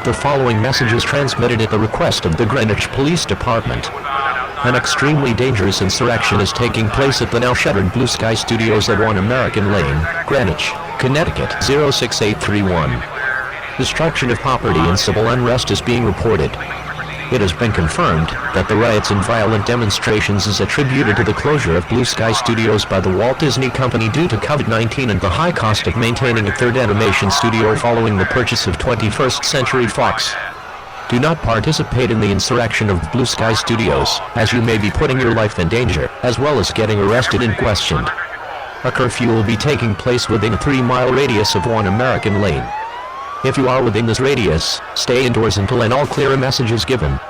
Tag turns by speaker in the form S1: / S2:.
S1: The following message is transmitted at the request of the Greenwich Police Department. An extremely dangerous insurrection is taking place at the now shuttered Blue Sky Studios at 1 American Lane, Greenwich, Connecticut 06831. Destruction of property and civil unrest is being reported. It has been confirmed that the riots and violent demonstrations is attributed to the closure of Blue Sky Studios by the Walt Disney Company due to COVID-19 and the high cost of maintaining a third animation studio following the purchase of 21st Century Fox. Do not participate in the insurrection of Blue Sky Studios, as you may be putting your life in danger, as well as getting arrested and questioned. A curfew will be taking place within a 3-mile radius of 1 American Lane. If you are within this radius, stay indoors until an all-clear message is given.